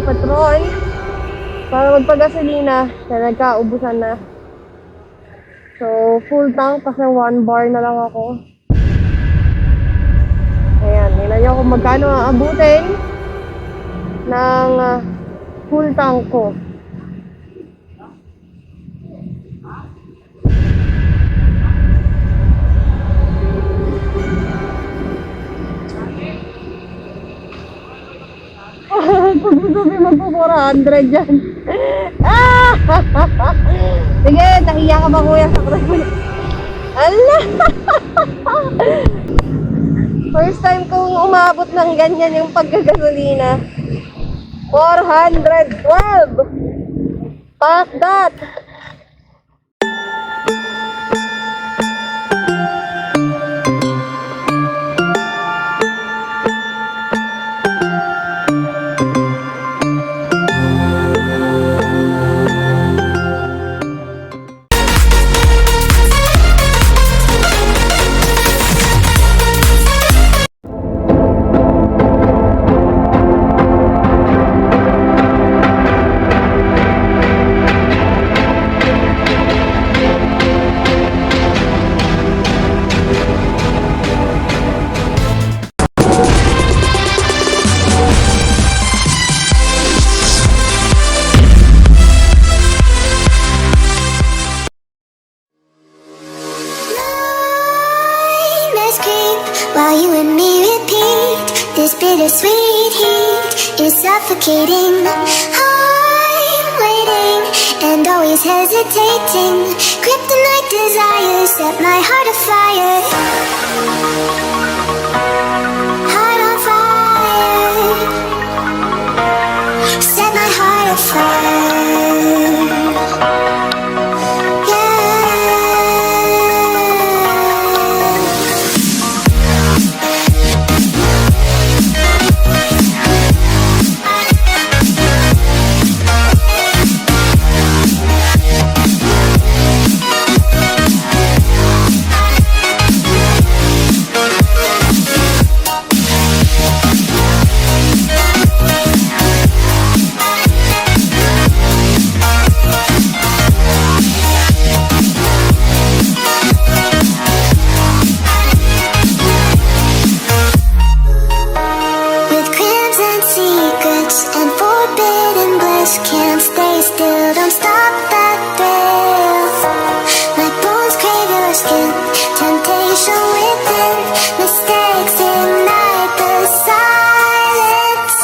petrol para magpagasolina na nagkaubusan na. So, full tank kasi 1 bar na lang ako. Ayan, tingnan nyo kung magkano aabutin ng full tank ko. Sabi magpo-400 dyan. Sige, nahiya ka ba kuya sa kremon? Ala! First time kong umabot ng ganyan yung pagkagasolina. 412! Fuck that! While you and me repeat, this bittersweet heat is suffocating. I'm waiting and always hesitating. Kryptonite desires set my heart afire. Heart on fire. Set my heart afire. Can't stay still, don't stop that thrill. My bones crave your skin, temptation within. Mistakes ignite the silence.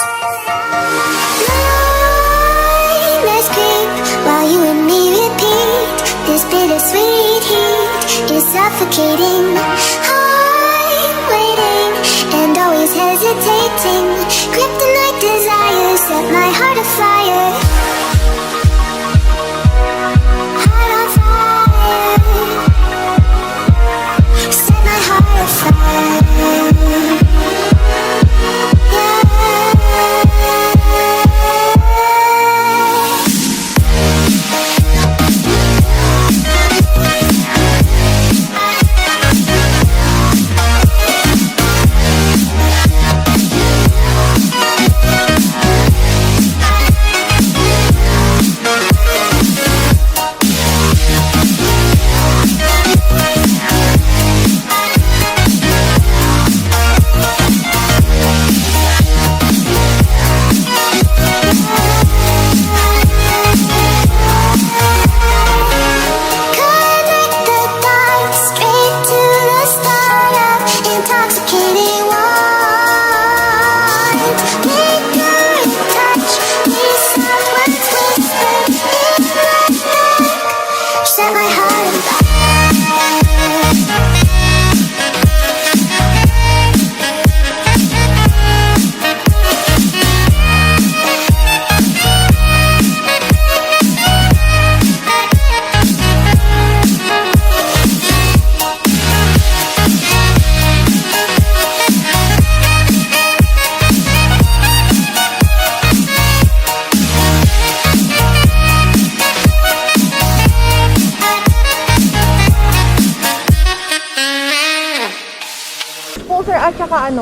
Nightmares creep while you and me repeat. This bittersweet heat is suffocating. I'm waiting and always hesitating. Kryptonite desires set my heart afire. Heart on fire. Set my heart afire. At saka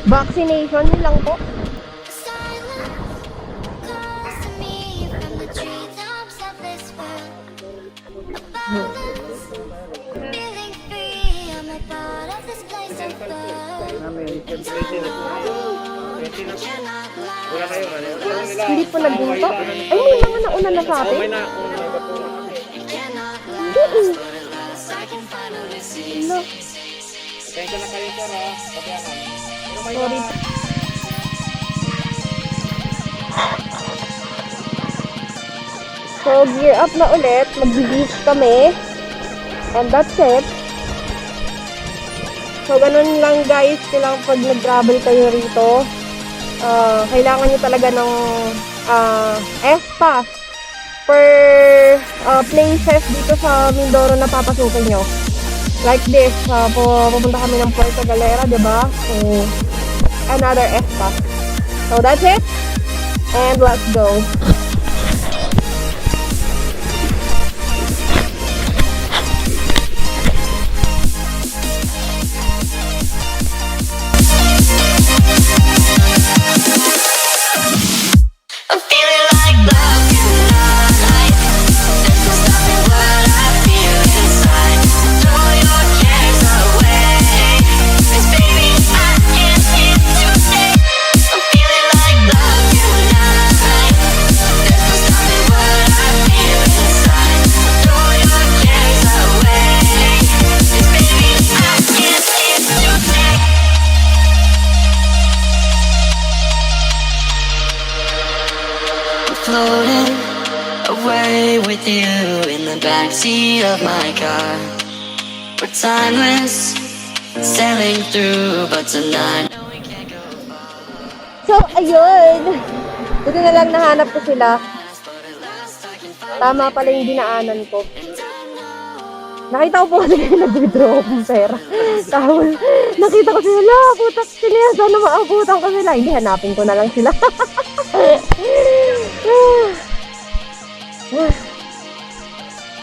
vaccination, yun lang po. Feeling free, I'm a part of this place of love. Cannot lie. Hindi po nagluto? Ay, may mga nauna na sa atin. Cannot Hindi eh. last. I can finally see. Ano? Sorry. So, gear up na ulit. Mag-beach kami. And that's it. So, ganun lang guys. Kailangan pag nag-travel kayo rito, kailangan nyo talaga ng F-pass per places dito sa Mindoro na papasukin nyo. Like this, pupunta kami ng Puerto Galera, diba? So, another F-pass. So, that's it. And let's go. I'm feeling like love tonight. There's no stopping what I feel inside. Throw your cares away. 'Cause baby, I can't get today. I'm feeling like love tonight. There's no stopping what I feel inside. Throw your cares away. 'Cause baby, I can't get today. Floating away with you in the backseat of my car. We're timeless, sailing through, but tonight no, we can't go far. So, ayun. Buti na lang nahanap ko sila. But at last I can find Tama pala yung dinaanan ko. and I know Nakita ko po kasi nag-withdraw akong pera. Tapos, nakita ko sila, putak sila, sana maabutan ko sila. Hindi, hanapin ko na lang sila.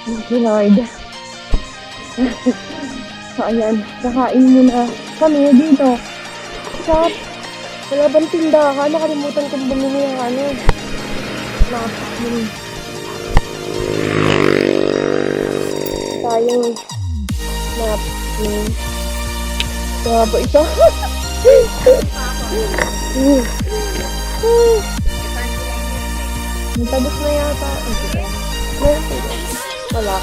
Thank you, Lord. So, ayan, kakain muna kami dito. Sa Malabang tindahan, nakalimutan kong bumili ng ano. Tayong napkin. Kaya ba ito? Natabos na yata. Wala.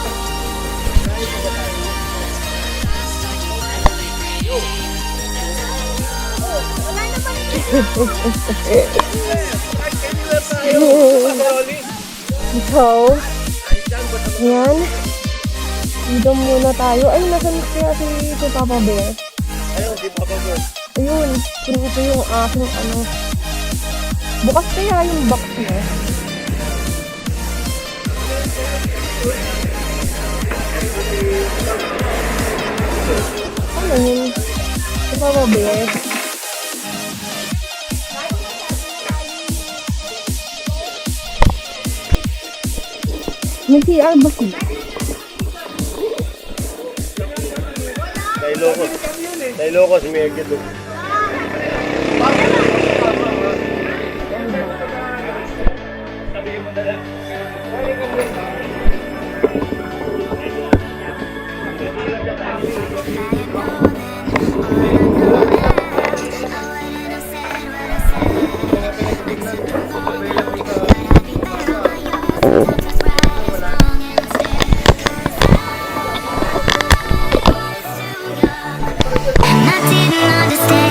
So, ayan. Dito muna tayo. Ay, nasan kaya si Papa Bear? Ayun, si Papa Bear. Ayun, pinuto yung aking ano. Bukas kaya yung box niya. Ano yun? Si Papa Bear. May CR ba siya? Dailokos, may agito. And I didn't understand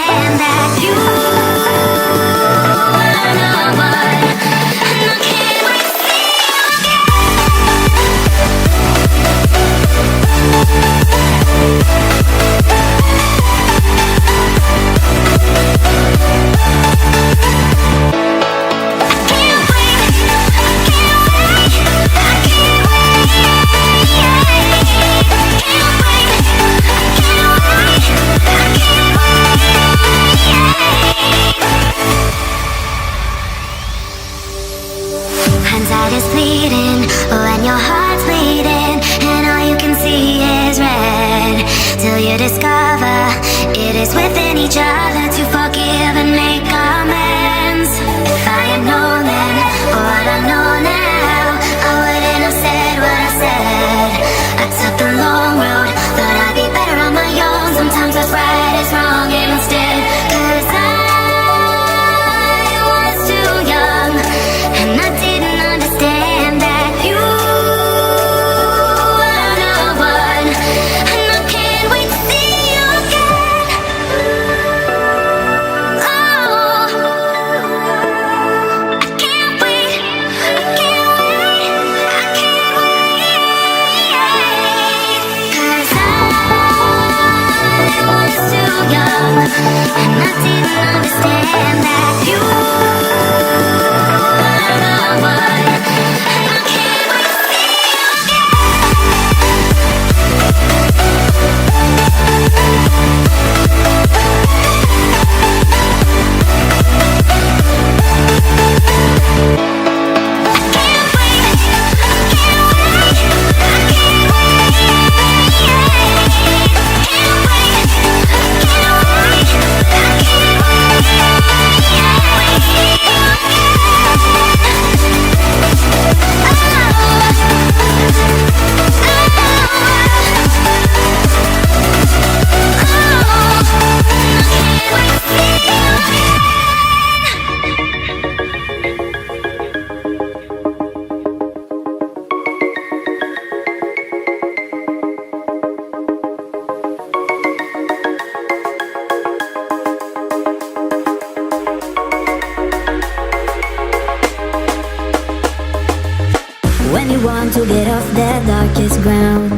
to get off the darkest ground,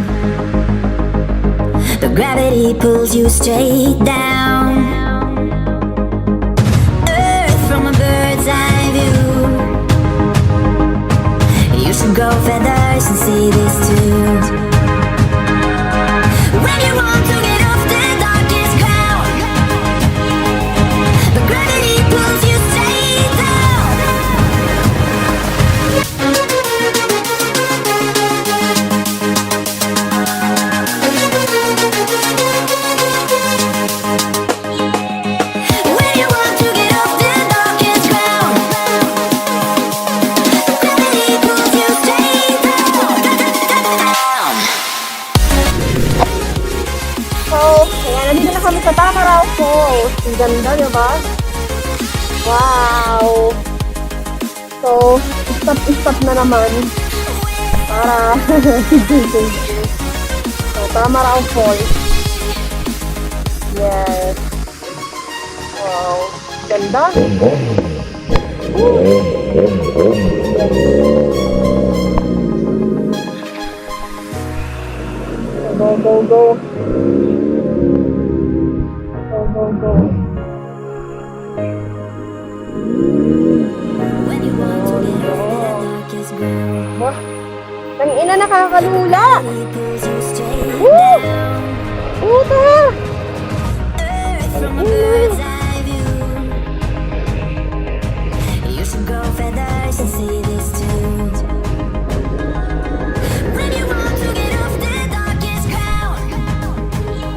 but gravity pulls you straight down. Earth from a bird's eye view. You should grow feathers and see this too. When you want to get off the darkest ground, but gravity pulls you straight down. When you want to get off the darkest ground, gravity pulls you straight down. So, ayan, nandito na kami sa Tamaraw Falls. Ang ganda, di ba? Wow! So, stop na naman. Para, so, Tamaraw Falls. Yes. Wow. Ganda. Go, go, go. Go, go, go. When you want to get off the darkest ground, Wah, ang ina, nakakalula. gravity pulls you straight Woo! down. Puta! Earth from a bird's eye view. You should grow feathers and see this too. When you want to get off the darkest ground,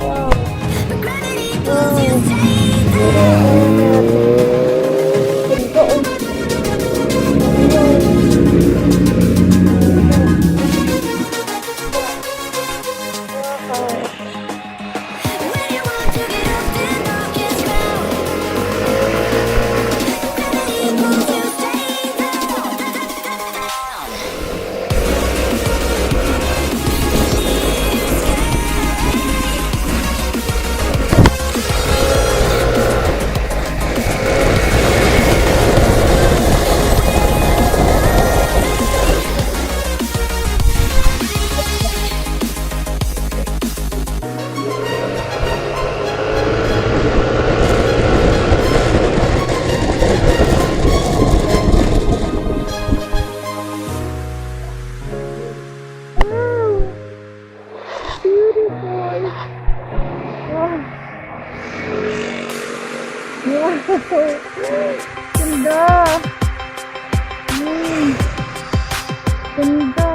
Wow. but gravity pulls you straight down. Ganito, oh. When you want to get off the darkest ground, gravity pulls you straight down. Wow. Beautiful. Wow. Wow. Ganda. Ganda.